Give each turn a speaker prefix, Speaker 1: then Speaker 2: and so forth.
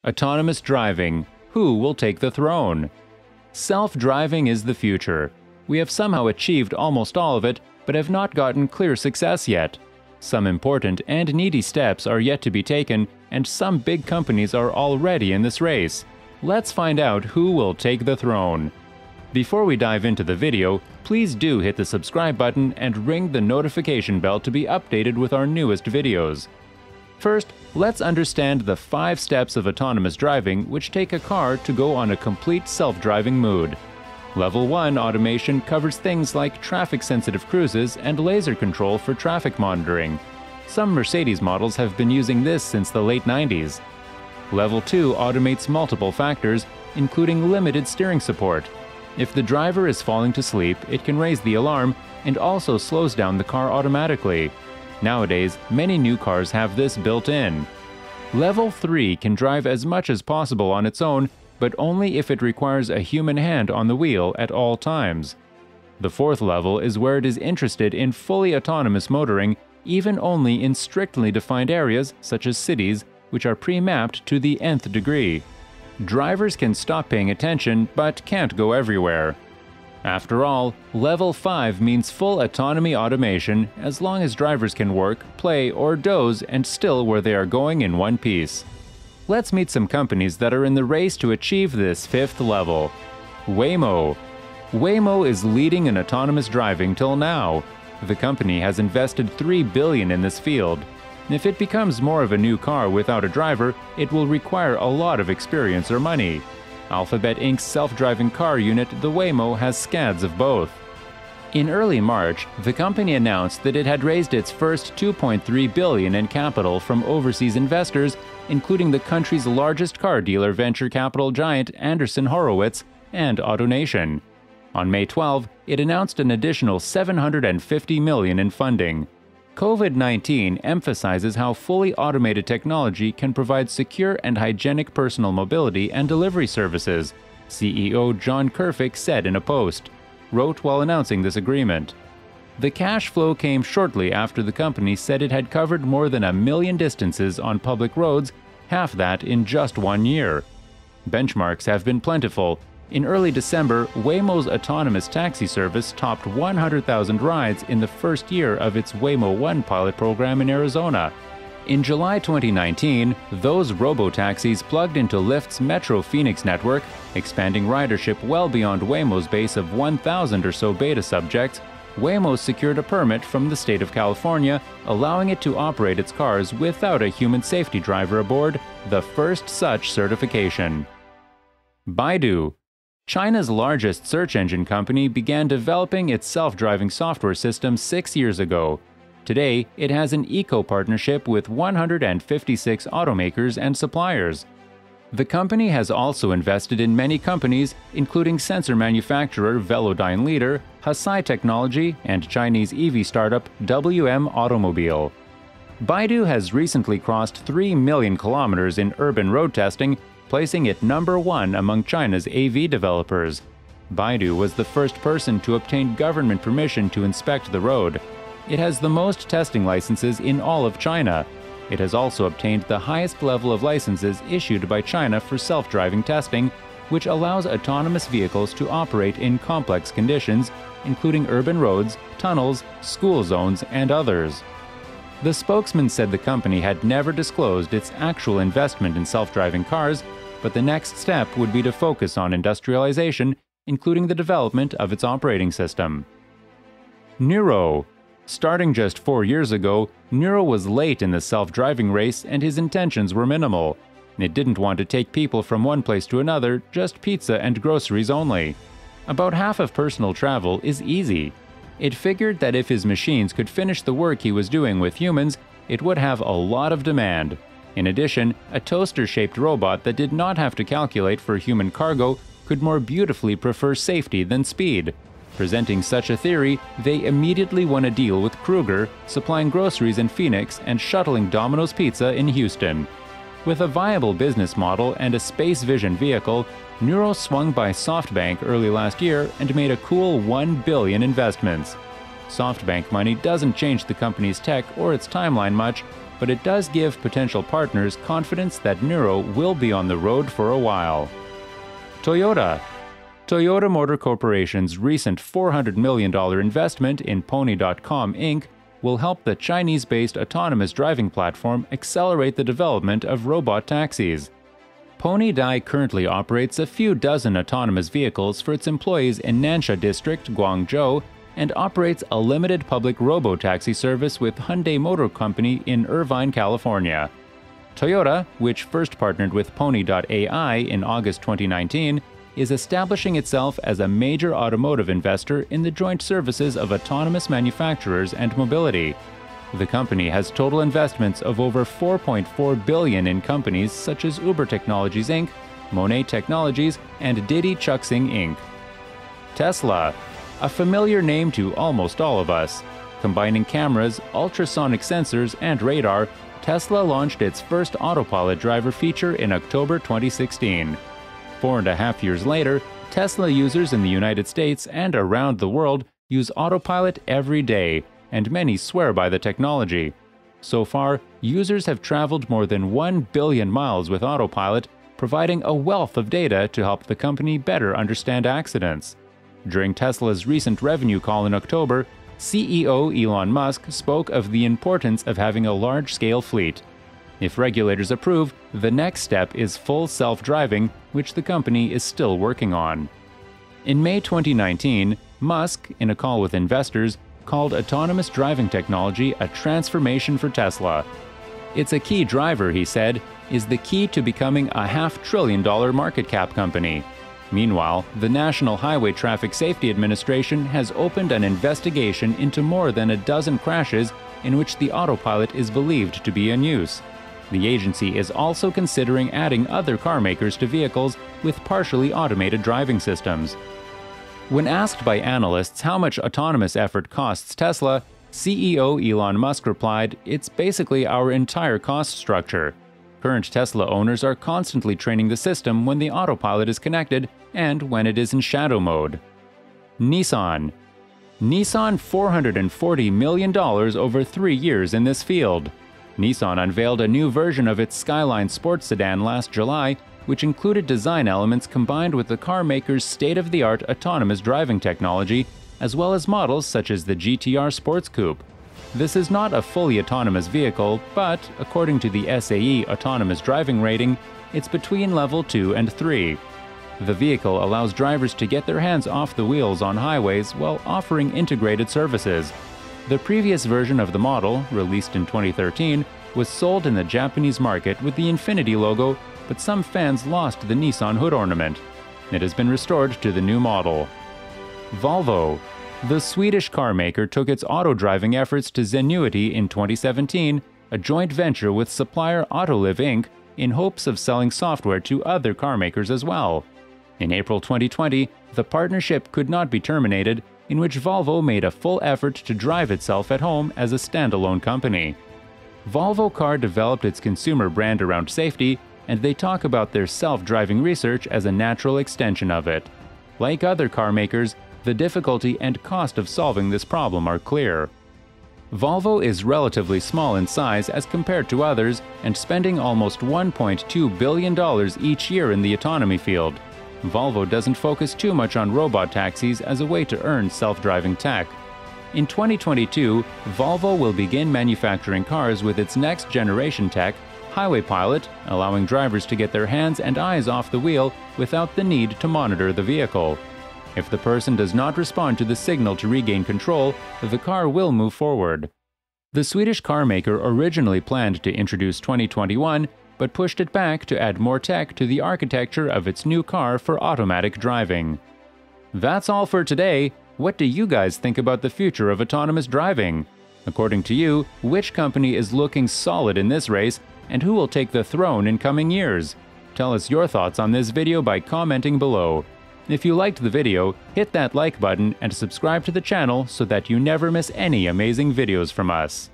Speaker 1: Autonomous driving. Who will take the throne? Self-driving is the future. We have somehow achieved almost all of it, but have not gotten clear success yet. Some important and needy steps are yet to be taken, and some big companies are already in this race. Let's find out who will take the throne. Before we dive into the video, please do hit the subscribe button and ring the notification bell to be updated with our newest videos. First, let's understand the 5 steps of autonomous driving which take a car to go on a complete self-driving mood. Level 1 automation covers things like traffic-sensitive cruises and laser control for traffic monitoring. Some Mercedes models have been using this since the late 90s. Level 2 automates multiple factors, including limited steering support. If the driver is falling to sleep, it can raise the alarm and also slows down the car automatically. Nowadays, many new cars have this built in. Level 3 can drive as much as possible on its own, but only if it requires a human hand on the wheel at all times. The 4th level is where it is interested in fully autonomous motoring, even only in strictly defined areas, such as cities, which are pre-mapped to the nth degree. Drivers can stop paying attention, but can't go everywhere. After all, Level 5 means full autonomy automation as long as drivers can work, play, or doze and still where they are going in one piece. Let's meet some companies that are in the race to achieve this 5th level. Waymo. Waymo is leading in autonomous driving till now. The company has invested $3 billion in this field. If it becomes more of a new car without a driver, it will require a lot of experience or money. Alphabet Inc.'s self-driving car unit, the Waymo, has scads of both. In early March, the company announced that it had raised its first $2.3 billion in capital from overseas investors, including the country's largest car dealer venture capital giant Andreessen Horowitz and AutoNation. On May 12, it announced an additional $750 million in funding. COVID-19 emphasizes how fully automated technology can provide secure and hygienic personal mobility and delivery services, CEO John Kerfick said in a post, wrote while announcing this agreement. The cash flow came shortly after the company said it had covered more than 1 million distances on public roads, half that in just 1 year. Benchmarks have been plentiful. In early December, Waymo's autonomous taxi service topped 100,000 rides in the first year of its Waymo One pilot program in Arizona. In July 2019, those robo-taxis plugged into Lyft's Metro Phoenix network, expanding ridership well beyond Waymo's base of 1,000 or so beta subjects. Waymo secured a permit from the state of California, allowing it to operate its cars without a human safety driver aboard, the first such certification. Baidu. China's largest search engine company began developing its self-driving software system 6 years ago. Today, it has an eco-partnership with 156 automakers and suppliers. The company has also invested in many companies, including sensor manufacturer Velodyne Leader, Hesai Technology, and Chinese EV startup WM Automobile. Baidu has recently crossed 3 million kilometers in urban road testing, placing it number 1 among China's AV developers. Baidu was the first person to obtain government permission to inspect the road. It has the most testing licenses in all of China. It has also obtained the highest level of licenses issued by China for self-driving testing, which allows autonomous vehicles to operate in complex conditions, including urban roads, tunnels, school zones, and others. The spokesman said the company had never disclosed its actual investment in self-driving cars, but the next step would be to focus on industrialization, including the development of its operating system. Nuro. Starting just 4 years ago, Nuro was late in the self-driving race and his intentions were minimal. It didn't want to take people from one place to another, just pizza and groceries only. About half of personal travel is easy. It figured that if his machines could finish the work he was doing with humans, it would have a lot of demand. In addition, a toaster-shaped robot that did not have to calculate for human cargo could more beautifully prefer safety than speed. Presenting such a theory, they immediately won a deal with Kruger, supplying groceries in Phoenix and shuttling Domino's Pizza in Houston. With a viable business model and a space vision vehicle, Nuro swung by SoftBank early last year and made a cool $1 billion investments. SoftBank money doesn't change the company's tech or its timeline much, but it does give potential partners confidence that Nuro will be on the road for a while. Toyota. Toyota Motor Corporation's recent $400 million investment in Pony.com Inc. will help the Chinese-based autonomous driving platform accelerate the development of robot taxis. Pony.ai currently operates a few dozen autonomous vehicles for its employees in Nansha District, Guangzhou, and operates a limited public robo-taxi service with Hyundai Motor Company in Irvine, California. Toyota, which first partnered with Pony.ai in August 2019, is establishing itself as a major automotive investor in the joint services of autonomous manufacturers and mobility. The company has total investments of over $4.4 billion in companies such as Uber Technologies Inc., Monet Technologies, and Didi Chuxing Inc. Tesla, a familiar name to almost all of us. Combining cameras, ultrasonic sensors, and radar, Tesla launched its first autopilot driver feature in October 2016. 4.5 years later, Tesla users in the United States and around the world use autopilot every day, and many swear by the technology. So far, users have traveled more than 1 billion miles with autopilot, providing a wealth of data to help the company better understand accidents. During Tesla's recent revenue call in October, CEO Elon Musk spoke of the importance of having a large-scale fleet. If regulators approve, the next step is full self-driving, which the company is still working on. In May 2019, Musk, in a call with investors, called autonomous driving technology a transformation for Tesla. It's a key driver, he said, is the key to becoming a $500 billion market cap company. Meanwhile, the National Highway Traffic Safety Administration has opened an investigation into more than a dozen crashes in which the autopilot is believed to be in use. The agency is also considering adding other car makers to vehicles with partially automated driving systems. When asked by analysts how much autonomous effort costs Tesla, CEO Elon Musk replied, "It's basically our entire cost structure. Current Tesla owners are constantly training the system when the autopilot is connected and when it is in shadow mode." Nissan. Nissan $440 million over 3 years in this field. Nissan unveiled a new version of its Skyline sports sedan last July, which included design elements combined with the car maker's state-of-the-art autonomous driving technology, as well as models such as the GTR Sports Coupe. This is not a fully autonomous vehicle, but, according to the SAE autonomous driving rating, it's between level 2 and 3. The vehicle allows drivers to get their hands off the wheels on highways while offering integrated services. The previous version of the model, released in 2013, was sold in the Japanese market with the Infinity logo, but some fans lost the Nissan hood ornament. It has been restored to the new model. Volvo. The Swedish car maker took its auto-driving efforts to Zenuity in 2017, a joint venture with supplier Autoliv Inc., in hopes of selling software to other car makers as well. In April 2020, the partnership could not be terminated, in which Volvo made a full effort to drive itself at home as a standalone company. Volvo Car developed its consumer brand around safety, and they talk about their self-driving research as a natural extension of it. Like other car makers, the difficulty and cost of solving this problem are clear. Volvo is relatively small in size as compared to others and spending almost $1.2 billion each year in the autonomy field. Volvo doesn't focus too much on robot taxis as a way to earn self-driving tech. In 2022, Volvo will begin manufacturing cars with its next-generation tech, Highway Pilot, allowing drivers to get their hands and eyes off the wheel without the need to monitor the vehicle. If the person does not respond to the signal to regain control, the car will move forward. The Swedish car maker originally planned to introduce 2021, but pushed it back to add more tech to the architecture of its new car for automatic driving. That's all for today. What do you guys think about the future of autonomous driving? According to you, which company is looking solid in this race, and who will take the throne in coming years? Tell us your thoughts on this video by commenting below. If you liked the video, hit that like button and subscribe to the channel so that you never miss any amazing videos from us.